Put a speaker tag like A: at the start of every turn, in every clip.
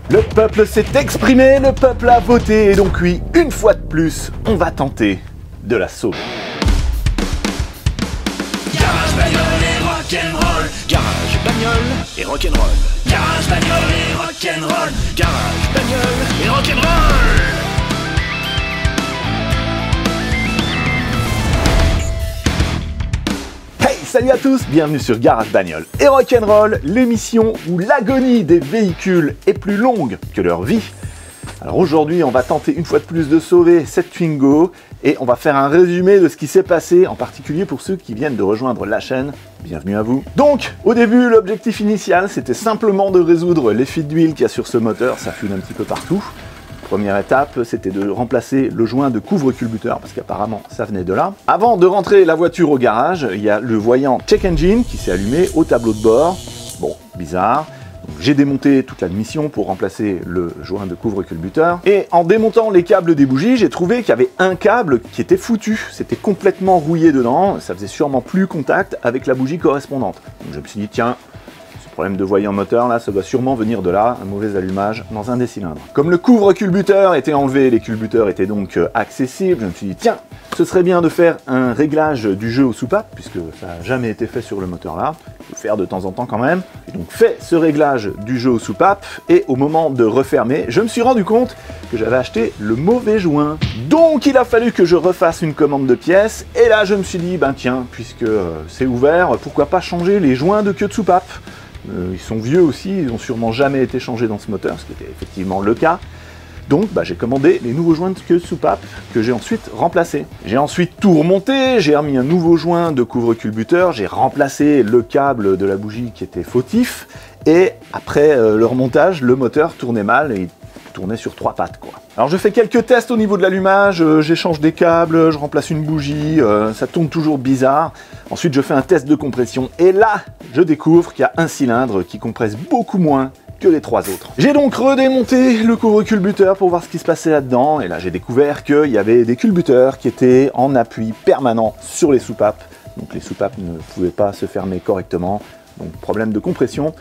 A: Le peuple s'est exprimé, le peuple a voté, et donc oui, une fois de plus, on va tenter de la sauver.
B: Garage, bagnole et rock'n'roll. Garage, bagnole et rock'n'roll. Garage, bagnole et rock'n'roll. Garage, bagnole et rock'n'roll.
A: Salut à tous, bienvenue sur Garage Bagnole et Rock'n'Roll, l'émission où l'agonie des véhicules est plus longue que leur vie. Alors aujourd'hui, on va tenter une fois de plus de sauver cette Twingo et on va faire un résumé de ce qui s'est passé, en particulier pour ceux qui viennent de rejoindre la chaîne. Bienvenue à vous. Donc, au début, l'objectif initial, c'était simplement de résoudre les fuites d'huile qu'il y a sur ce moteur, ça fume un petit peu partout. Première étape, c'était de remplacer le joint de couvre-culbuteur, parce qu'apparemment ça venait de là. Avant de rentrer la voiture au garage, il y a le voyant check engine qui s'est allumé au tableau de bord. Bon, bizarre. J'ai démonté toute l'admission pour remplacer le joint de couvre-culbuteur. Et en démontant les câbles des bougies, j'ai trouvé qu'il y avait un câble qui était foutu. C'était complètement rouillé dedans, ça faisait sûrement plus contact avec la bougie correspondante. Donc je me suis dit, tiens, problème de voyant moteur, là, ça doit sûrement venir de là, un mauvais allumage dans un des cylindres. Comme le couvre-culbuteur était enlevé, les culbuteurs étaient donc accessibles, je me suis dit, tiens, ce serait bien de faire un réglage du jeu aux soupapes, puisque ça n'a jamais été fait sur le moteur là, il faut le faire de temps en temps quand même. Et donc fait ce réglage du jeu aux soupapes, et au moment de refermer, je me suis rendu compte que j'avais acheté le mauvais joint. Donc il a fallu que je refasse une commande de pièces, et là je me suis dit, ben tiens, puisque c'est ouvert, pourquoi pas changer les joints de queue de soupape. Ils sont vieux aussi, ils n'ont sûrement jamais été changés dans ce moteur, ce qui était effectivement le cas. Donc j'ai commandé les nouveaux joints de queue de soupape que j'ai ensuite remplacés. J'ai ensuite tout remonté, j'ai remis un nouveau joint de couvre-culbuteur, j'ai remplacé le câble de la bougie qui était fautif, et après le remontage, le moteur tournait mal et il tournait sur 3 pattes quoi. Alors je fais quelques tests au niveau de l'allumage, j'échange des câbles, je remplace une bougie, ça tourne toujours bizarre. Ensuite je fais un test de compression et là je découvre qu'il y a un cylindre qui compresse beaucoup moins que les 3 autres. J'ai donc redémonté le couvre-culbuteur pour voir ce qui se passait là-dedans et là j'ai découvert qu'il y avait des culbuteurs qui étaient en appui permanent sur les soupapes. Donc les soupapes ne pouvaient pas se fermer correctement, donc problème de compression.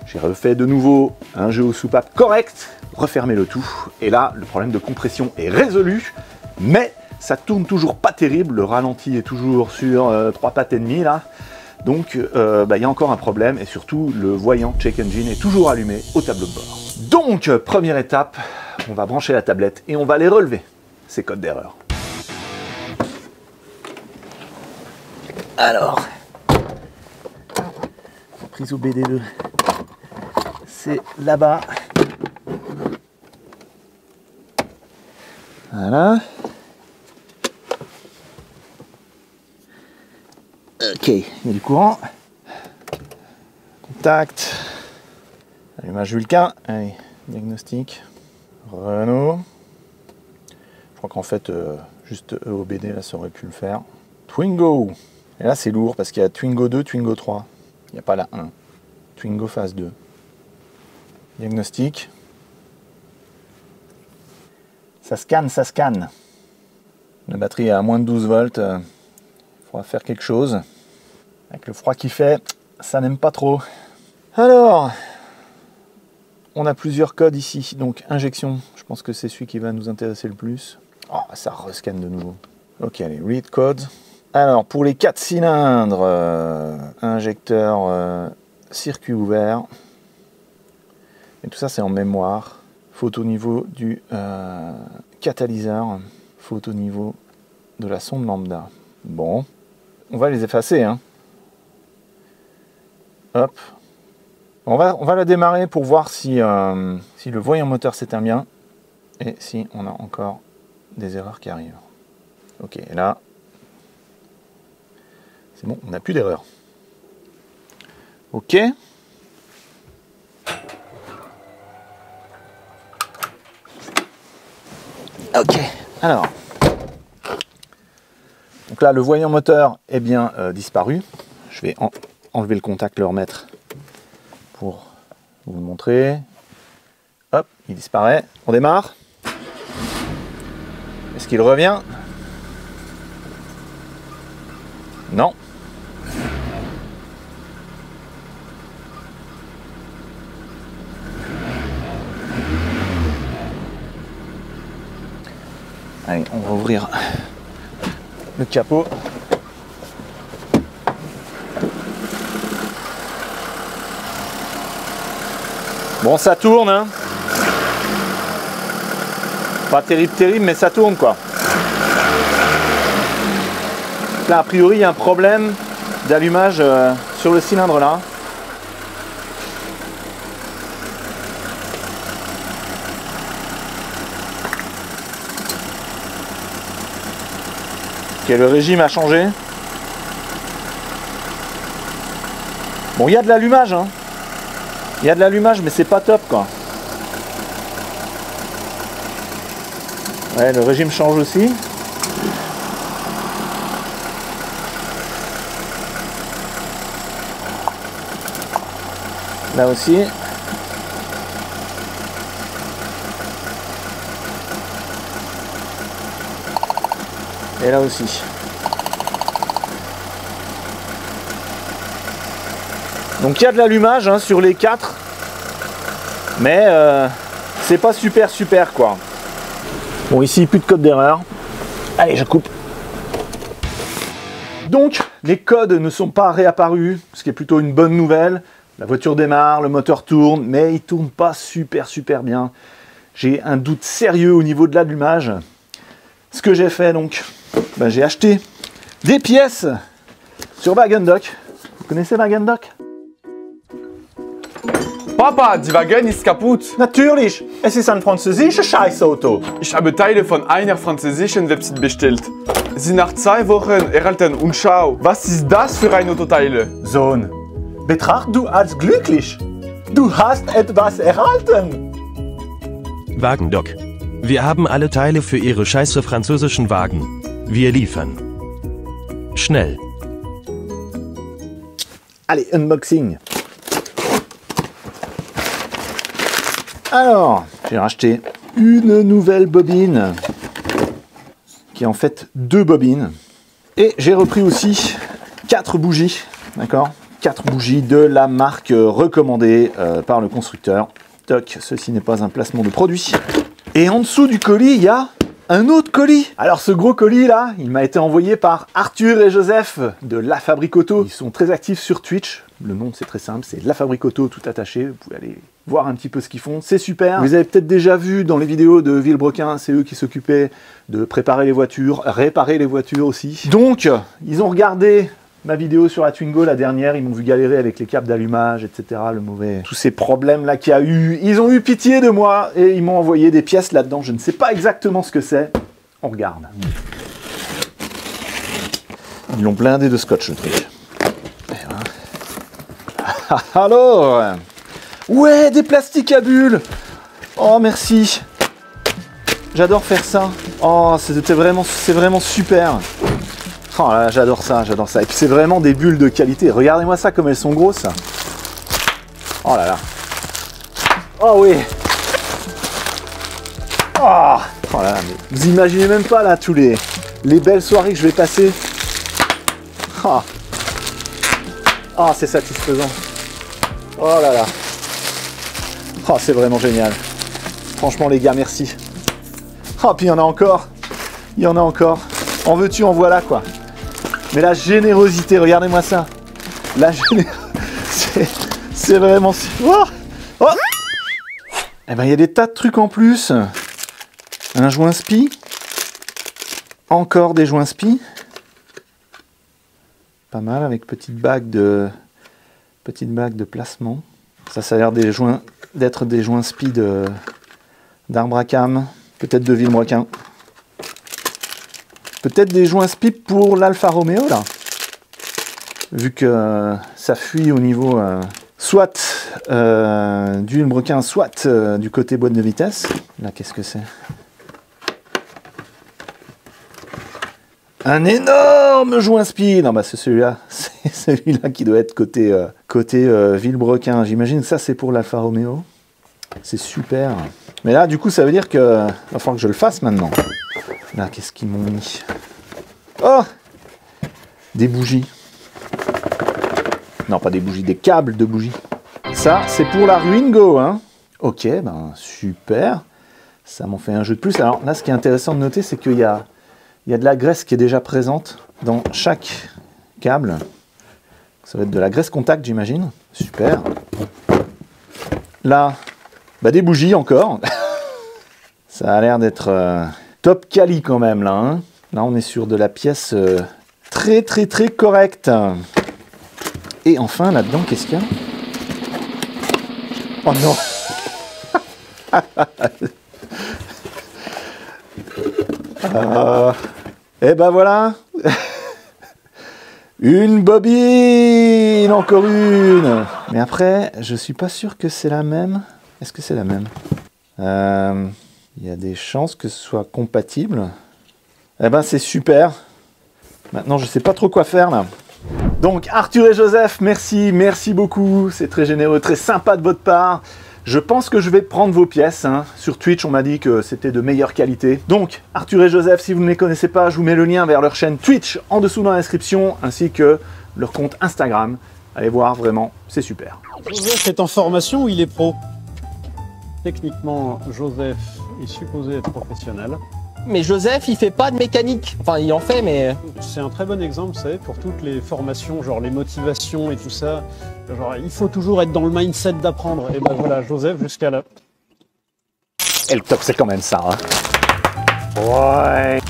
A: J'ai refait de nouveau un jeu aux soupapes correct, refermé le tout, et là, le problème de compression est résolu, mais ça tourne toujours pas terrible, le ralenti est toujours sur 3 pattes et demie là, donc il y a encore un problème, et surtout, le voyant check engine est toujours allumé au tableau de bord. Donc, première étape, on va brancher la tablette et on va les relever, ces codes d'erreur. Alors, la prise au BD2. C'est là-bas. Voilà. Ok, il y a du courant. Contact. Allumage Vulcain. Allez, diagnostic. Renault. Je crois qu'en fait, juste EOBD, là, ça aurait pu le faire. Twingo. Et là, c'est lourd parce qu'il y a Twingo 2, Twingo 3. Il n'y a pas la 1. Twingo phase 2. Diagnostic. Ça scanne, ça scanne. La batterie est à moins de 12 volts. Il faudra faire quelque chose. Avec le froid qu'il fait, ça n'aime pas trop. Alors, on a plusieurs codes ici. Donc, injection, je pense que c'est celui qui va nous intéresser le plus. Oh, ça rescanne de nouveau. Ok, allez, read code. Alors, pour les 4 cylindres, injecteur, circuit ouvert. Et tout ça, c'est en mémoire. Faute au niveau du catalyseur. Faute au niveau de la sonde lambda. Bon, on va les effacer. Hein. Hop. On va la démarrer pour voir si le voyant moteur s'éteint bien. Et si on a encore des erreurs qui arrivent. Ok, et là, c'est bon, on n'a plus d'erreur. Ok. Ok, alors. Donc là, le voyant moteur est bien disparu. Je vais enlever le contact, le remettre pour vous le montrer. Hop, il disparaît. On démarre. Est-ce qu'il revient? Non. Allez, on va ouvrir le capot. Bon, ça tourne, hein. Pas terrible, mais ça tourne, quoi. Là, a priori, il y a un problème d'allumage sur le cylindre, là. Ok, le régime a changé. Bon, il y a de l'allumage, hein. Il y a de l'allumage, mais c'est pas top, quoi. Ouais, le régime change aussi. Là aussi. Et là aussi. Donc il y a de l'allumage hein, sur les 4. Mais c'est pas super quoi. Bon, ici plus de code d'erreur. Allez, je coupe. Donc les codes ne sont pas réapparus, ce qui est plutôt une bonne nouvelle. La voiture démarre, le moteur tourne, mais il tourne pas super bien. J'ai un doute sérieux au niveau de l'allumage. Ce que j'ai fait donc, ben, j'ai acheté des pièces sur Wagendock. Vous connaissez Wagendock?
C: Papa, die Wagen ist kaputt.
A: Natürlich, es ist ein französisches Scheißauto.
C: Ich habe Teile von einer französischen Website bestellt. Sie nach 2 Wochen erhalten und schau, was ist das für ein Autoteile?
A: Sohn, betracht du als glücklich. Du hast etwas erhalten.
D: Wagendock. Wir haben alle Teile für Ihre scheiße französischen Wagen. Wir liefern. Schnell.
A: Allez, unboxing. Alors, j'ai racheté une nouvelle bobine, qui est en fait 2 bobines. Et j'ai repris aussi 4 bougies, d'accord, 4 bougies de la marque recommandée par le constructeur. Toc, ceci n'est pas un placement de produit. Et en dessous du colis, il y a un autre colis. Alors ce gros colis là, il m'a été envoyé par Arthur et Joseph de La Fabrique Auto. Ils sont très actifs sur Twitch. Le nom c'est très simple, c'est La Fabrique Auto tout attaché. Vous pouvez aller voir un petit peu ce qu'ils font, c'est super. Vous avez peut-être déjà vu dans les vidéos de Villebrequin, c'est eux qui s'occupaient de préparer les voitures, réparer les voitures aussi. Donc, ils ont regardé ma vidéo sur la Twingo, la dernière, ils m'ont vu galérer avec les câbles d'allumage, etc. Le mauvais... Tous ces problèmes-là qu'il y a eu, ils ont eu pitié de moi et ils m'ont envoyé des pièces là-dedans. Je ne sais pas exactement ce que c'est. On regarde. Ils l'ont blindé de scotch, le truc. Voilà. Alors, ouais, des plastiques à bulles. Oh, merci. J'adore faire ça. Oh, c'est vraiment super. Oh là, j'adore ça, j'adore ça. Et puis c'est vraiment des bulles de qualité. Regardez-moi ça, comme elles sont grosses. Oh là là. Oh oui. Oh, oh là là, mais vous imaginez même pas là tous les belles soirées que je vais passer. Oh, oh c'est satisfaisant. Oh là là. Oh, c'est vraiment génial. Franchement les gars, merci. Oh, puis il y en a encore. Il y en a encore. En veux-tu, en voilà quoi. Mais la générosité, regardez-moi ça. La générosité, c'est vraiment... Oh, oh. Eh ben, il y a des tas de trucs en plus. Un joint spi. Encore des joints spi. Pas mal, avec petite bague de placement. Ça a l'air d'être des joints spi d'arbre à cam. Peut-être de Villebrequin. Peut-être des joints spi pour l'Alfa Romeo là. Vu que ça fuit au niveau soit du Villebrequin, soit du côté boîte de vitesse. Là, qu'est-ce que c'est? Un énorme joint spi. Non, bah c'est celui-là. C'est celui-là qui doit être côté Villebrequin. J'imagine que ça c'est pour l'Alfa Romeo. C'est super. Mais là, du coup, ça veut dire que va falloir que je le fasse maintenant. Là, qu'est-ce qu'ils m'ont mis? Oh! Des bougies. Non, pas des bougies, des câbles de bougies. Ça, c'est pour la Ruingo, hein? Ok, ben super. Ça m'en fait un jeu de plus. Alors là, ce qui est intéressant de noter, c'est qu'il y a de la graisse qui est déjà présente dans chaque câble. Ça va être de la graisse contact, j'imagine. Super. Là, bah, des bougies encore. Ça a l'air d'être top quali quand même, là. Hein. Là, on est sur de la pièce très correcte. Et enfin, là-dedans, qu'est-ce qu'il y a? Oh non. Et ben voilà. Une bobine, encore une. Mais après, je suis pas sûr que c'est la même. Est-ce que c'est la même? Il y a des chances que ce soit compatible. Eh ben c'est super. Maintenant, je sais pas trop quoi faire là. Donc Arthur et Joseph, merci beaucoup. C'est très généreux, très sympa de votre part. Je pense que je vais prendre vos pièces. Hein. Sur Twitch, on m'a dit que c'était de meilleure qualité. Donc, Arthur et Joseph, si vous ne les connaissez pas, je vous mets le lien vers leur chaîne Twitch en dessous dans la description, ainsi que leur compte Instagram. Allez voir, vraiment, c'est super.
E: Joseph est en formation ou il est pro? Techniquement, Joseph est supposé être professionnel.
F: Mais Joseph, il fait pas de mécanique. Enfin, il en fait, mais...
E: C'est un très bon exemple, vous savez, pour toutes les formations, genre les motivations et tout ça. Genre, il faut toujours être dans le mindset d'apprendre. Et ben voilà, Joseph, jusqu'à là.
A: Et le top, c'est quand même ça. Hein. Ouais.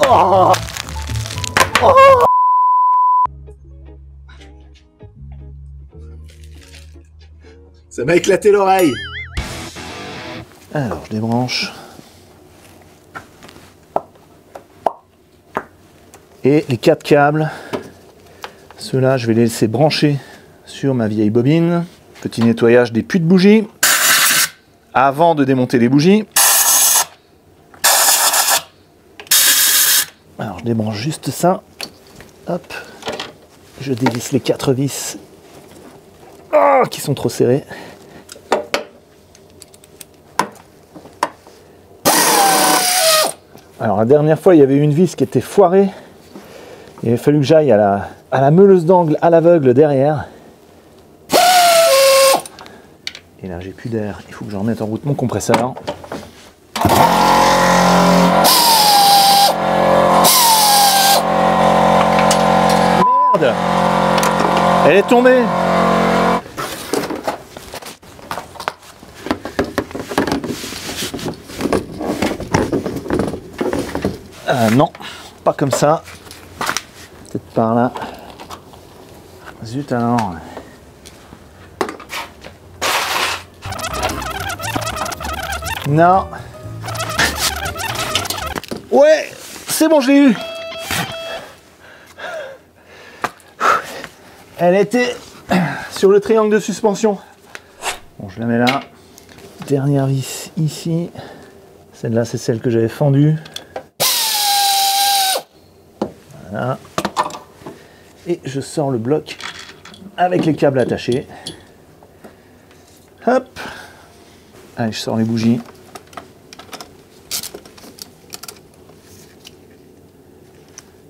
A: Oh. Oh. Ça m'a éclaté l'oreille. Alors, je débranche. Et les 4 câbles, ceux-là, je vais les laisser brancher sur ma vieille bobine. Petit nettoyage des puits de bougies. Avant de démonter les bougies. Alors, je débranche juste ça. Hop. Je dévisse les 4 vis qui sont trop serrées. Alors, la dernière fois, il y avait une vis qui était foirée. Il a fallu que j'aille à la meuleuse d'angle à l'aveugle derrière. Et là, j'ai plus d'air. Il faut que je remette en route mon compresseur. Merde! Elle est tombée! Non, pas comme ça. Peut-être par là. Zut alors. Non. Ouais, c'est bon, je l'ai eu. Elle était sur le triangle de suspension. Bon, je la mets là. Dernière vis ici. Celle-là, c'est celle que j'avais fendue. Voilà. Et je sors le bloc avec les câbles attachés. Hop. Allez, je sors les bougies.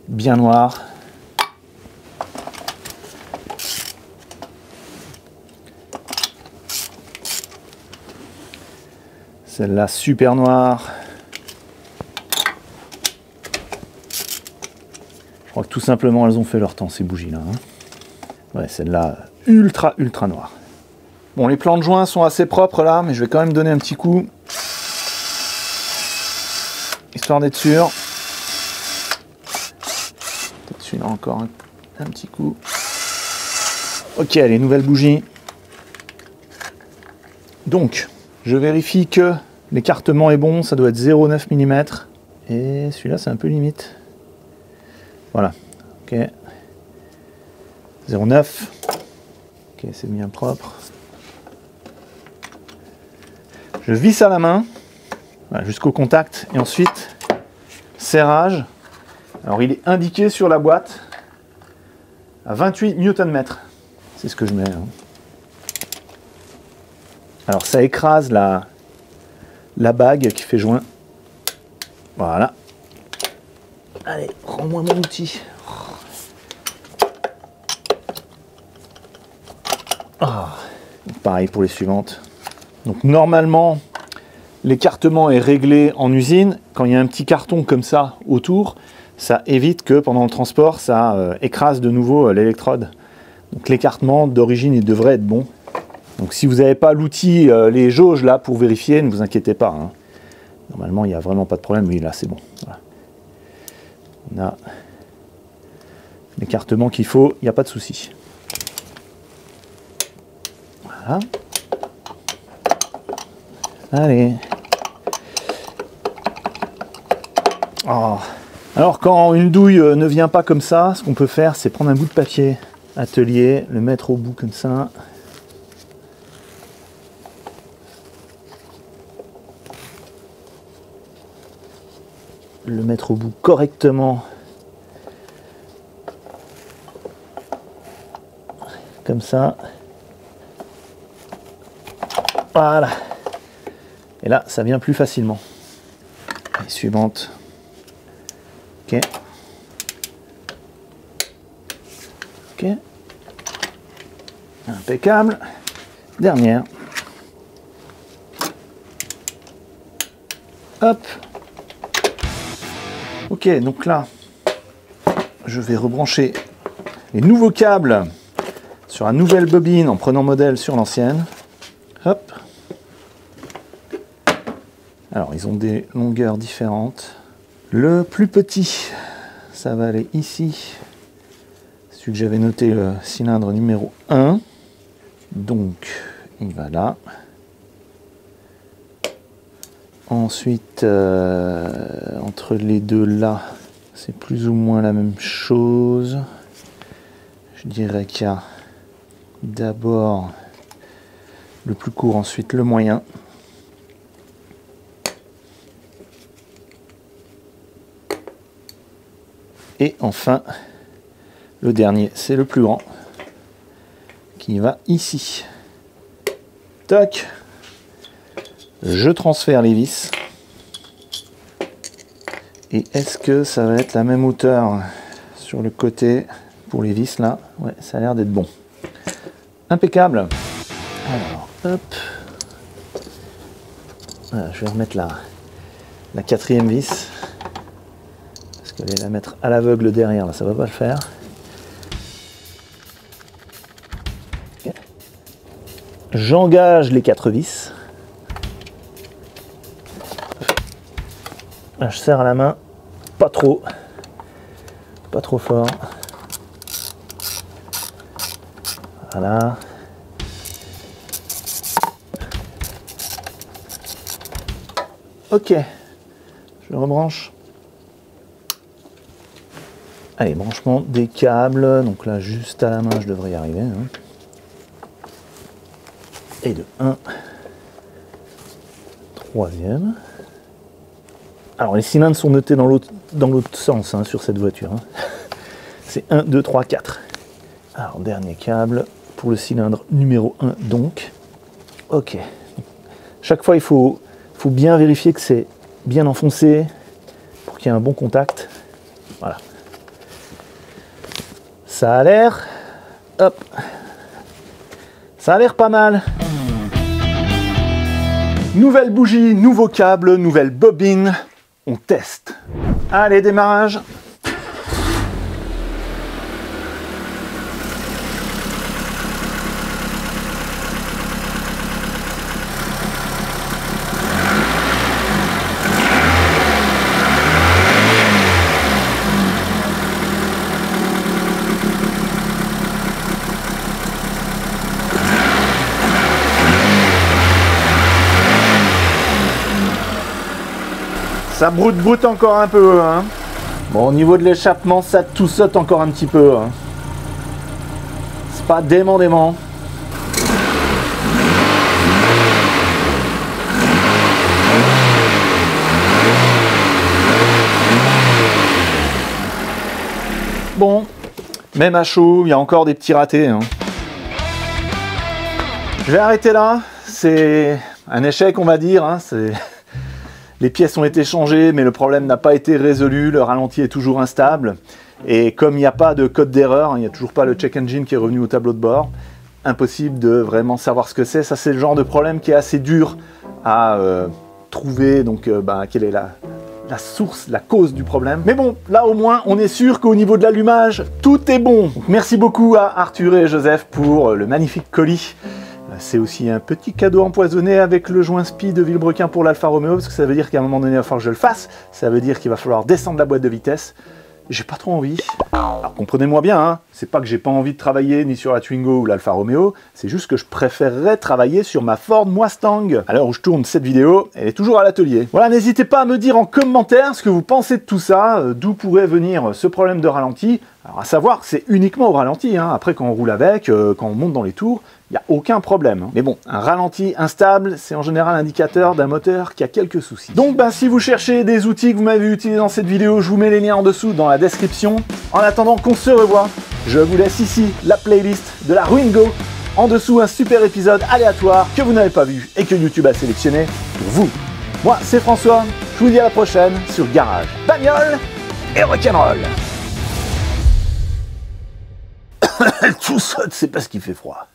A: Bien noir. Celle-là, super noire. Je crois que tout simplement, elles ont fait leur temps, ces bougies-là. Hein. Ouais, celle-là, ultra noire. Bon, les plans de joint sont assez propres là, mais je vais quand même donner un petit coup. Histoire d'être sûr. Peut-être celui-là encore un petit coup. Ok, les nouvelles bougies. Donc, je vérifie que l'écartement est bon, ça doit être 0,9 mm. Et celui-là, c'est un peu limite. Voilà, ok. 0,9. Ok, c'est bien propre. Je visse à la main, voilà, jusqu'au contact, et ensuite, serrage. Alors, il est indiqué sur la boîte à 28 Nm. C'est ce que je mets. Hein. Alors, ça écrase la bague qui fait joint. Voilà. Allez, rends-moi mon outil. Oh. Pareil pour les suivantes. Donc normalement, l'écartement est réglé en usine. Quand il y a un petit carton comme ça autour, ça évite que pendant le transport, ça écrase de nouveau l'électrode. Donc l'écartement d'origine, il devrait être bon. Donc si vous n'avez pas l'outil, les jauges là pour vérifier, ne vous inquiétez pas. Hein. Normalement, il n'y a vraiment pas de problème. Oui, là, c'est bon. Voilà. On a l'écartement qu'il faut, il n'y a pas de souci. Voilà. Allez. Oh. Alors quand une douille ne vient pas comme ça, ce qu'on peut faire, c'est prendre un bout de papier atelier, le mettre au bout comme ça. Le mettre au bout correctement. Comme ça. Voilà. Et là, ça vient plus facilement. Allez, suivante. Ok. Ok. Impeccable. Dernière. Hop. Ok, donc là, je vais rebrancher les nouveaux câbles sur la nouvelle bobine en prenant modèle sur l'ancienne. Hop. Alors, ils ont des longueurs différentes. Le plus petit, ça va aller ici. Celui que j'avais noté, le cylindre numéro 1. Donc, il va là. Ensuite, entre les deux là, c'est plus ou moins la même chose. Je dirais qu'il y a d'abord le plus court, ensuite le moyen. Et enfin, le dernier, c'est le plus grand, qui va ici. Toc. Je transfère les vis. Et est-ce que ça va être la même hauteur sur le côté pour les vis là? Ouais, ça a l'air d'être bon. Impeccable. Alors, hop. Voilà, je vais remettre la quatrième vis. Parce que je vais la mettre à l'aveugle derrière, là, ça va pas le faire. Okay. J'engage les 4 vis. Là, je serre à la main, pas trop fort. Voilà. Ok, je rebranche. Allez, branchement des câbles. Donc là, juste à la main, je devrais y arriver. Hein. Et de 1. Troisième. Alors, les cylindres sont notés dans l'autre sens hein, sur cette voiture. Hein. C'est 1, 2, 3, 4. Alors, dernier câble pour le cylindre numéro 1, donc. Ok. Chaque fois, il faut bien vérifier que c'est bien enfoncé pour qu'il y ait un bon contact. Voilà. Ça a l'air... Hop. Ça a l'air pas mal. Nouvelle bougie, nouveau câble, nouvelle bobine. On teste. Allez, démarrage. Ça broute encore un peu. Hein. Bon, au niveau de l'échappement, ça tout saute encore un petit peu. Hein. C'est pas dément. Bon, même à chaud, il y a encore des petits ratés. Hein. Je vais arrêter là. C'est un échec, on va dire. Hein. Les pièces ont été changées, mais le problème n'a pas été résolu. Le ralenti est toujours instable. Et comme il n'y a pas de code d'erreur, il n'y a toujours pas le check engine qui est revenu au tableau de bord, impossible de vraiment savoir ce que c'est. Ça, c'est le genre de problème qui est assez dur à trouver. Donc, quelle est la source, la cause du problème. Mais bon, là au moins, on est sûr qu'au niveau de l'allumage, tout est bon. Donc, merci beaucoup à Arthur et Joseph pour le magnifique colis. C'est aussi un petit cadeau empoisonné avec le joint SPI de Villebrequin pour l'Alfa Romeo, parce que ça veut dire qu'à un moment donné, il va falloir que je le fasse. Ça veut dire qu'il va falloir descendre la boîte de vitesse. J'ai pas trop envie. Alors comprenez-moi bien, hein, c'est pas que j'ai pas envie de travailler ni sur la Twingo ou l'Alfa Romeo, c'est juste que je préférerais travailler sur ma Ford Mustang. À l'heure où je tourne cette vidéo, elle est toujours à l'atelier. Voilà, n'hésitez pas à me dire en commentaire ce que vous pensez de tout ça, d'où pourrait venir ce problème de ralenti. Alors à savoir que c'est uniquement au ralenti, hein. Après quand on roule avec, quand on monte dans les tours, il n'y a aucun problème. Hein. Mais bon, un ralenti instable, c'est en général indicateur d'un moteur qui a quelques soucis. Donc si vous cherchez des outils que vous m'avez utilisés dans cette vidéo, je vous mets les liens en dessous dans la description. En attendant qu'on se revoie, je vous laisse ici la playlist de la Twingo. En dessous, un super épisode aléatoire que vous n'avez pas vu et que YouTube a sélectionné pour vous. Moi, c'est François, je vous dis à la prochaine sur Garage, Bagnole et Rock'n'Roll. Tout saute, c'est parce qu'il fait froid.